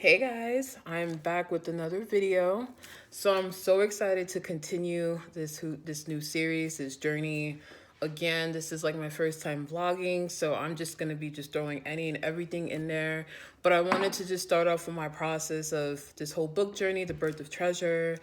Hey guys, I'm back with another video. So I'm so excited to continue this new series, this journey. Again, this is like my first time vlogging, so I'm just gonna be just throwing any and everything in there. But I wanted to just start off with my process of this whole book journey, The Birth of Treasure,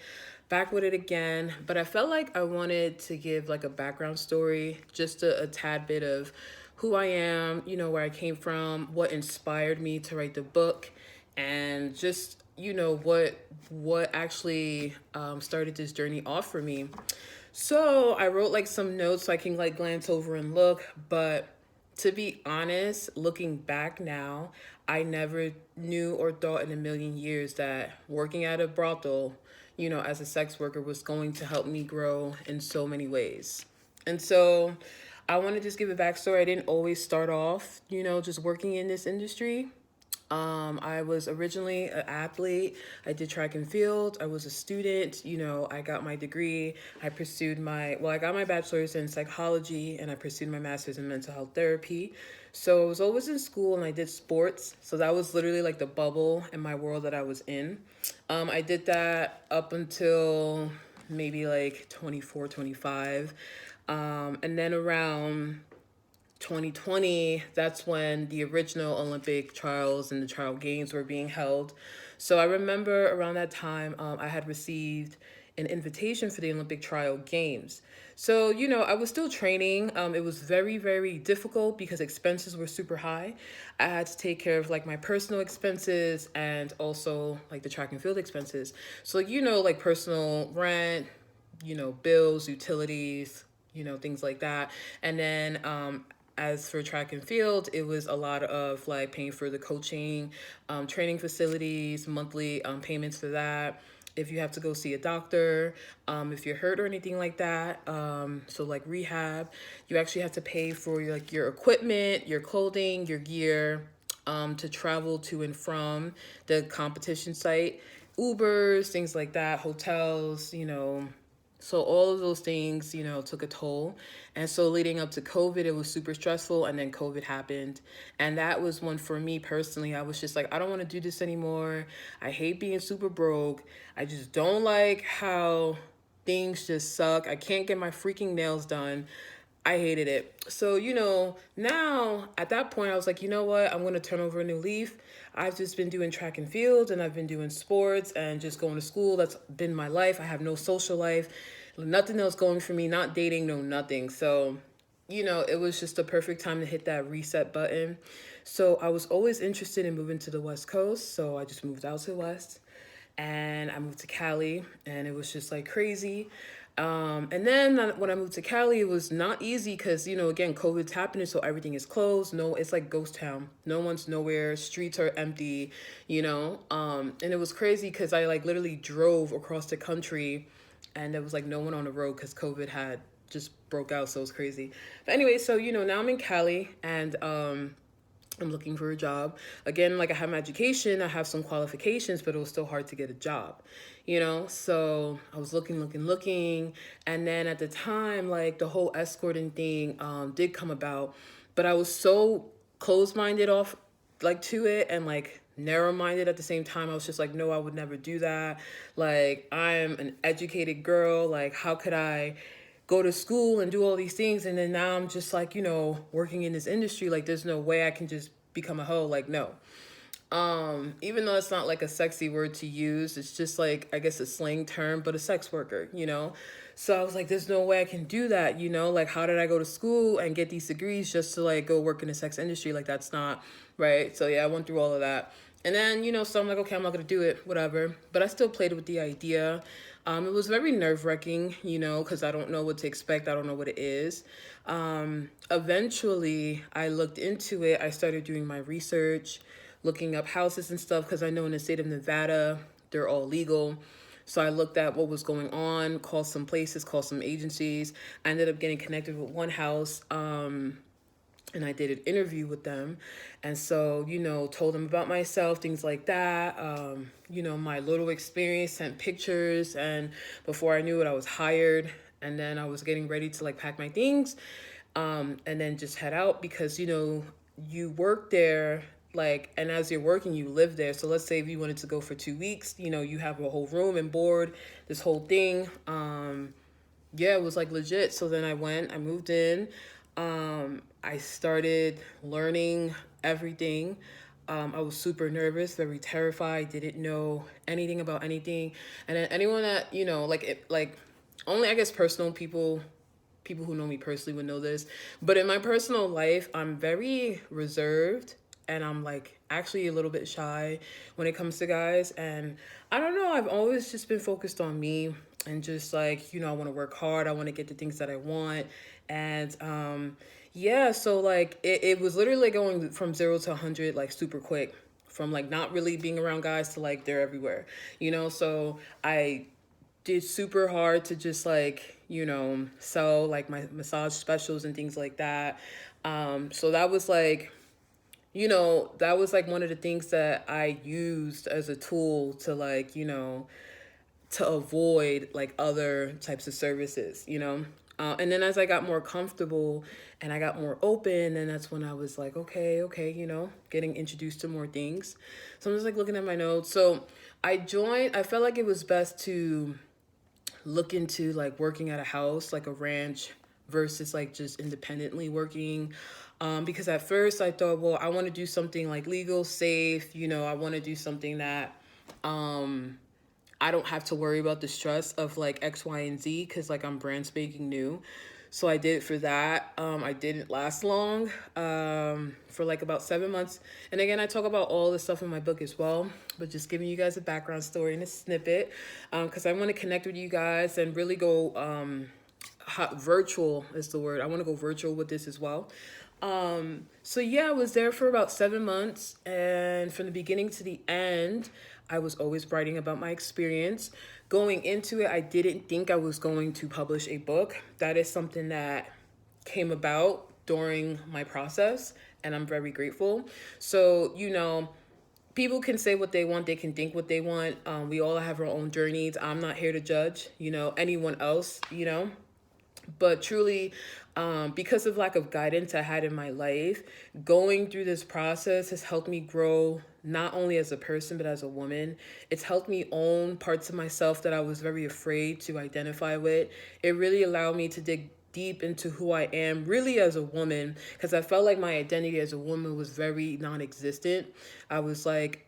back with it again. But I felt like I wanted to give like a background story, just a tad bit of who I am, where I came from, what inspired me to write the book, and just what actually started this journey off for me. So I wrote like some notes so I can like glance over and look, but to be honest, looking back now, I never knew or thought in a million years that working at a brothel, as a sex worker was going to help me grow in so many ways. And so I want to just give a backstory. I didn't always start off, just working in this industry. I was originally an athlete. I did track and field. I was a student. I got my degree. I got my bachelor's in psychology and I pursued my master's in mental health therapy. So I was always in school and I did sports. So that was literally like the bubble in my world that I was in. I did that up until maybe like 24, 25. And then around 2020, that's when the original Olympic trials and the trial games were being held. So I remember around that time, I had received an invitation for the Olympic trial games. So, I was still training. It was very, very difficult because expenses were super high. I had to take care of like my personal expenses and also like the track and field expenses. So, like personal rent, bills, utilities, things like that. And then as for track and field, it was a lot of like paying for the coaching, training facilities, monthly payments for that. If you have to go see a doctor, if you're hurt or anything like that, so like rehab, you actually have to pay for your equipment, your clothing, your gear, to travel to and from the competition site, Ubers, things like that, hotels, so all of those things, took a toll. And so leading up to COVID, it was super stressful. And then COVID happened. And that was one for me personally. I was just like, I don't want to do this anymore. I hate being super broke. I just don't like how things just suck. I can't get my freaking nails done. I hated it. So, now at that point, I was like, you know what? I'm going to turn over a new leaf. I've just been doing track and field and I've been doing sports and just going to school. That's been my life. I have no social life, nothing else going for me, not dating, no nothing. So, it was just the perfect time to hit that reset button. So I was always interested in moving to the West Coast. So I just moved out to the West and I moved to Cali and it was just like crazy. And then when I moved to Cali, it was not easy because, again, COVID's happening, so everything is closed. No, it's like ghost town. No one's nowhere. Streets are empty, and it was crazy because I like literally drove across the country and there was like no one on the road because COVID had just broke out. So it was crazy. But anyway, so, now I'm in Cali and, I'm looking for a job. Again, like I have my education, I have some qualifications, but it was still hard to get a job, So I was looking. And then at the time, like the whole escorting thing did come about, but I was so closed-minded off like to it and like narrow-minded at the same time. I was just like, no, I would never do that. Like I'm an educated girl. Like how could I go to school and do all these things and then now I'm just like, working in this industry, like there's no way I can just become a hoe. Like no. Even though it's not like a sexy word to use, it's just like I guess a slang term, but a sex worker. So I was like, there's no way I can do that, like how did I go to school and get these degrees just to like go work in the sex industry? Like that's not right. So yeah, I went through all of that. And then, so I'm like, okay, I'm not going to do it, whatever. But I still played with the idea. It was very nerve-wracking, because I don't know what to expect. I don't know what it is. Eventually, I looked into it. I started doing my research, looking up houses and stuff, because I know in the state of Nevada, they're all legal. So I looked at what was going on, called some places, called some agencies. I ended up getting connected with one house. And I did an interview with them. And so, told them about myself, things like that. My little experience, sent pictures. And before I knew it, I was hired. And then I was getting ready to like pack my things and then just head out because, you work there like, and as you're working, you live there. So let's say if you wanted to go for 2 weeks, you know, you have a whole room and board, this whole thing. Yeah, it was like legit. So then I moved in. I started learning everything. I was super nervous, very terrified, didn't know anything about anything. And then anyone that, you know, only I guess personal people who know me personally would know this. But in my personal life, I'm very reserved and I'm like actually a little bit shy when it comes to guys. And I don't know, I've always just been focused on me and just like, you know, I want to work hard, I want to get the things that I want. And yeah, so like it was literally going from 0 to 100 like super quick, from like not really being around guys to like they're everywhere, you know. So I did super hard to just like, you know, sell like my massage specials and things like that. So that was like, you know, that was like one of the things that I used as a tool to like, you know, to avoid like other types of services, you know. And then as I got more comfortable and I got more open, and that's when I was like, okay, you know, getting introduced to more things. So I'm just like looking at my notes. So I felt like it was best to look into like working at a house, like a ranch, versus like just independently working. Because at first I thought, well, I want to do something like legal, safe, you know, I want to do something that I don't have to worry about the stress of like X, Y, and Z, because like I'm brand spanking new. So I did it for that. I didn't last long, for like about 7 months. And again, I talk about all this stuff in my book as well, but just giving you guys a background story and a snippet, because I want to connect with you guys and really go virtual is the word. I want to go virtual with this as well. So yeah, I was there for about 7 months, and from the beginning to the end, I was always writing about my experience. Going into it, I didn't think I was going to publish a book. That is something that came about during my process, and I'm very grateful. So, you know, people can say what they want, they can think what they want. We all have our own journeys. I'm not here to judge, you know, anyone else, you know. But truly, because of lack of guidance I had in my life, going through this process has helped me grow not only as a person, but as a woman. It's helped me own parts of myself that I was very afraid to identify with. It really allowed me to dig deep into who I am really as a woman, because I felt like my identity as a woman was very non-existent. I was like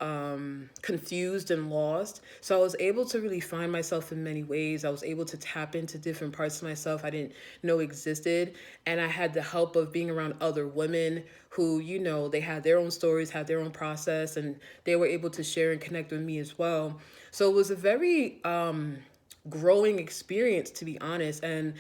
confused and lost. So I was able to really find myself in many ways. I was able to tap into different parts of myself I didn't know existed. And I had the help of being around other women who, you know, they had their own stories, had their own process, and they were able to share and connect with me as well. So it was a very growing experience, to be honest. And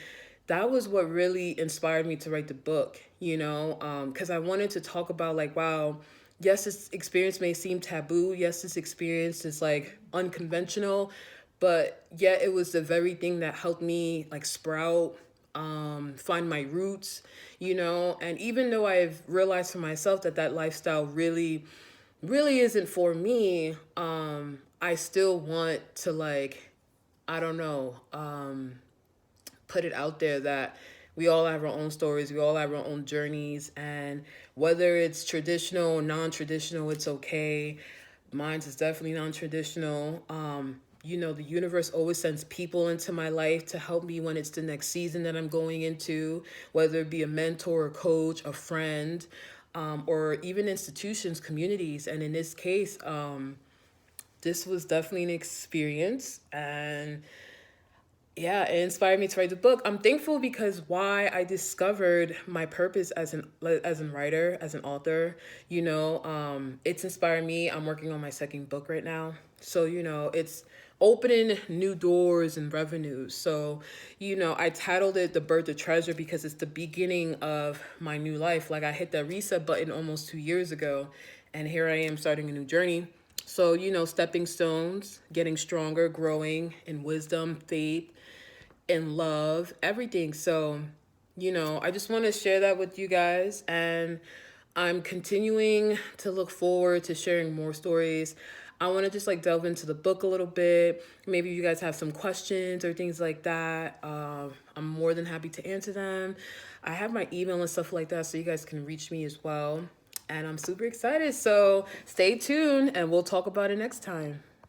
that was what really inspired me to write the book, you know, because I wanted to talk about like, wow, yes, this experience may seem taboo. Yes, this experience is like unconventional, but yet it was the very thing that helped me like sprout, find my roots, you know. And even though I've realized for myself that that lifestyle really isn't for me, I still want to like, I don't know, put it out there that we all have our own stories, we all have our own journeys, and whether it's traditional or non-traditional, it's okay. Mine's is definitely non-traditional. You know, the universe always sends people into my life to help me when it's the next season that I'm going into, whether it be a mentor, a coach, a friend, or even institutions, communities. And in this case, this was definitely an experience, and yeah, it inspired me to write the book. I'm thankful because why I discovered my purpose as a writer, as an author, you know, it's inspired me. I'm working on my second book right now. So, you know, it's opening new doors and revenues. So, you know, I titled it The Birth of Treasure because it's the beginning of my new life. Like I hit that reset button almost 2 years ago, and here I am starting a new journey. So, you know, stepping stones, getting stronger, growing in wisdom, faith, and love, everything. So, you know, I just want to share that with you guys. And I'm continuing to look forward to sharing more stories. I want to just like delve into the book a little bit. Maybe you guys have some questions or things like that. I'm more than happy to answer them. I have my email and stuff like that, so you guys can reach me as well. and I'm super excited. So stay tuned and we'll talk about it next time.